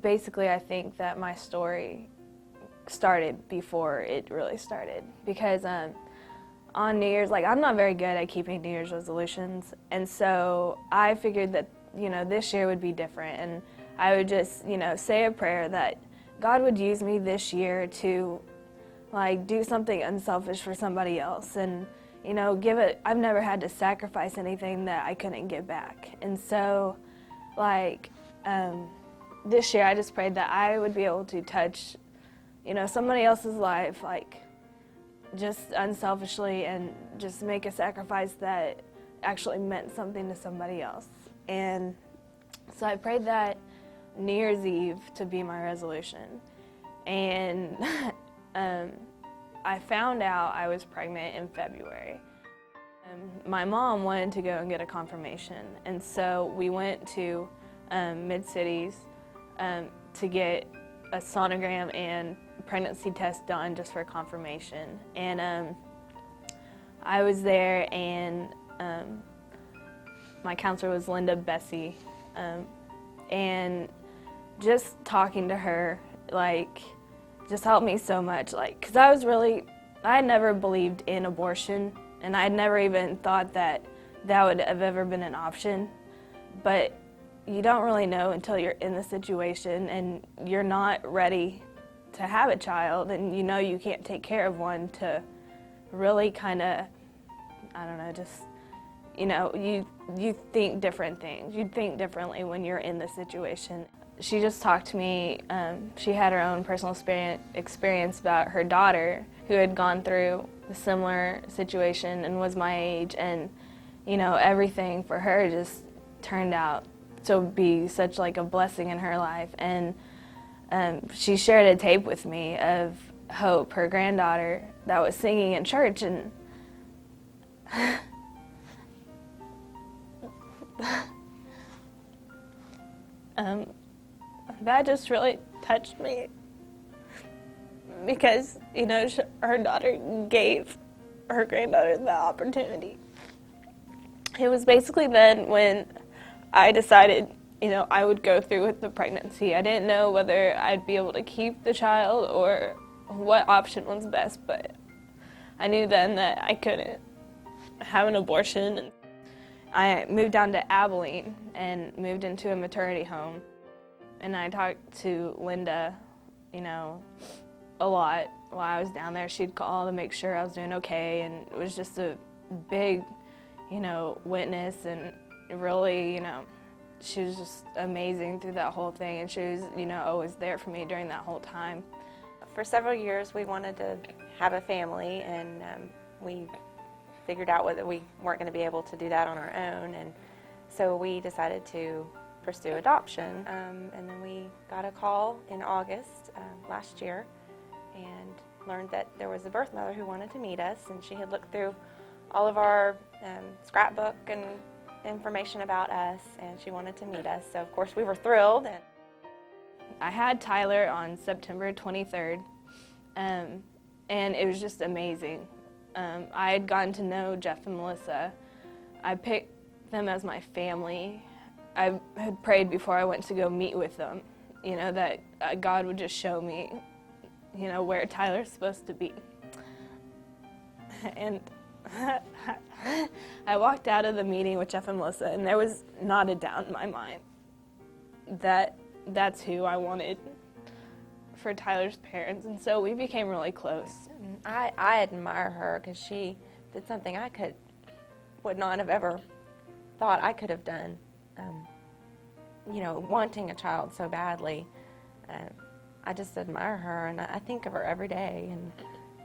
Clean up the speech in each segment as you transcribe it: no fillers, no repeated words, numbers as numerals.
basically I think that my story started before it really started, because on New Year's, I'm not very good at keeping New Year's resolutions, and so I figured that, this year would be different, and I would just, say a prayer that God would use me this year to, do something unselfish for somebody else, and, I've never had to sacrifice anything that I couldn't give back, and so, this year I just prayed that I would be able to touch, somebody else's life, just unselfishly, and just make a sacrifice that actually meant something to somebody else. And so I prayed that New Year's Eve to be my resolution. And I found out I was pregnant in February. My mom wanted to go and get a confirmation, and so we went to Mid-Cities to get a sonogram and pregnancy test done just for confirmation. And I was there, and my counselor was Linda Bessie, and just talking to her, just helped me so much, because I had never believed in abortion, and I had never even thought that that would have ever been an option, but you don't really know until you're in the situation and you're not ready to have a child, and you can't take care of one, to really kind of, I don't know, just, you think different things. You think differently when you're in the situation. She just talked to me, she had her own personal experience about her daughter who had gone through a similar situation and was my age, and, everything for her just turned out to be such a blessing in her life. And she shared a tape with me of Hope, her granddaughter, that was singing in church, and that just really touched me, because, her daughter gave her granddaughter the opportunity. It was basically then when I decided, I would go through with the pregnancy. I didn't know whether I'd be able to keep the child or what option was best, but I knew then that I couldn't have an abortion. I moved down to Abilene and moved into a maternity home, and I talked to Linda, a lot while I was down there. She'd call to make sure I was doing okay, and it was just a big, witness, and really, she was just amazing through that whole thing, and she was, always there for me during that whole time. For several years, we wanted to have a family, and we figured out that we weren't going to be able to do that on our own, and so we decided to pursue adoption. And then we got a call in August last year and learned that there was a birth mother who wanted to meet us, and she had looked through all of our scrapbook and information about us, and she wanted to meet us. So of course we were thrilled. And I had Tyler on September 23rd, and it was just amazing. I had gotten to know Jeff and Melissa. I picked them as my family. I had prayed before I went to go meet with them, that God would just show me, where Tyler's supposed to be. And I walked out of the meeting with Jeff and Melissa, and there was not a doubt in my mind that that's who I wanted for Tyler's parents, and so we became really close. I admire her because she did something I would not have ever thought I could have done. Wanting a child so badly. I just admire her, and I think of her every day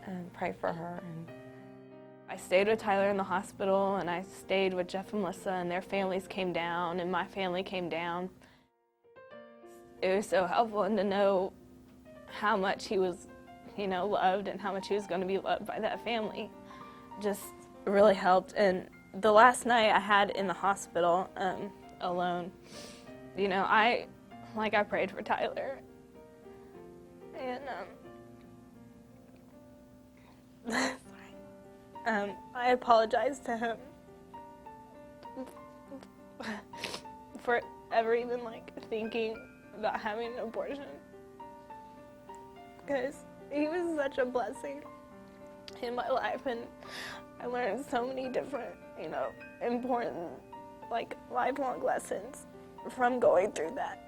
and pray for her. And I stayed with Tyler in the hospital, and I stayed with Jeff and Melissa, and their families came down, and my family came down. It was so helpful, and to know how much he was, loved, and how much he was going to be loved by that family just really helped. And the last night I had in the hospital alone, I prayed for Tyler, and I apologized to him for ever even thinking about having an abortion, because he was such a blessing in my life, and I learned so many different, important, lifelong lessons from going through that.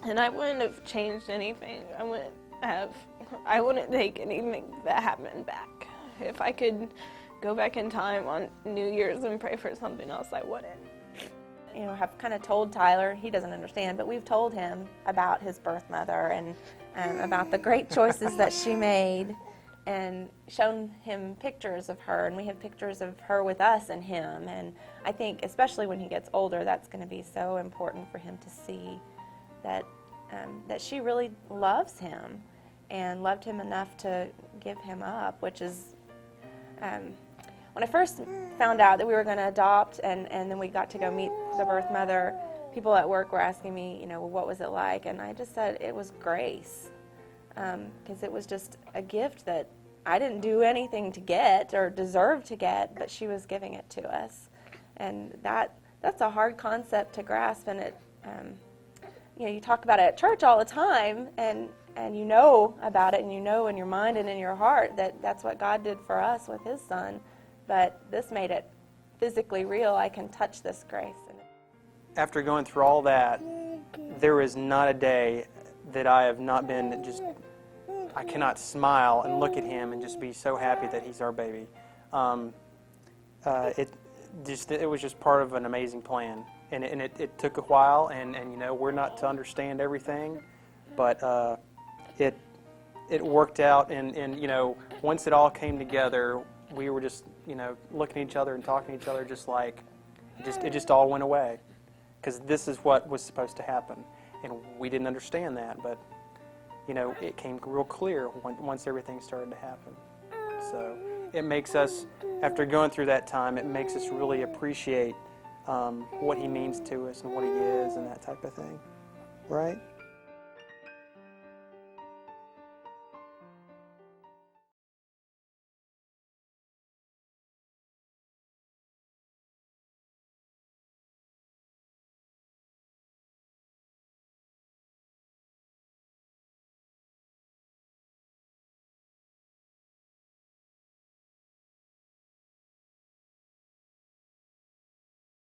And I wouldn't have changed anything. I wouldn't take anything that happened back. If I could go back in time on New Year's and pray for something else, I wouldn't. Have kind of told Tyler, he doesn't understand, but we've told him about his birth mother and about the great choices that she made, and shown him pictures of her, and we have pictures of her with us and him. And I think especially when he gets older, that's going to be so important for him to see that she really loves him and loved him enough to give him up, which is, when I first found out that we were going to adopt, and then we got to go meet the birth mother, people at work were asking me, what was it like? And I just said it was grace, because it was just a gift that I didn't do anything to get or deserve to get, but she was giving it to us. And that's a hard concept to grasp, and it, you talk about it at church all the time, and you know about it, and you know in your mind and in your heart that that's what God did for us with his son. But this made it physically real. I can touch this grace. After going through all that, there is not a day that I have not been I cannot smile and look at him and just be so happy that he's our baby. It was just part of an amazing plan. And it took a while, and we're not to understand everything, but it worked out, and once it all came together, we were just looking at each other and talking to each other, just like it just all went away, because this is what was supposed to happen, and we didn't understand that, but it came real clear once everything started to happen. So it makes us, after going through that time, it makes us really appreciate what he means to us and what he is and that type of thing, right?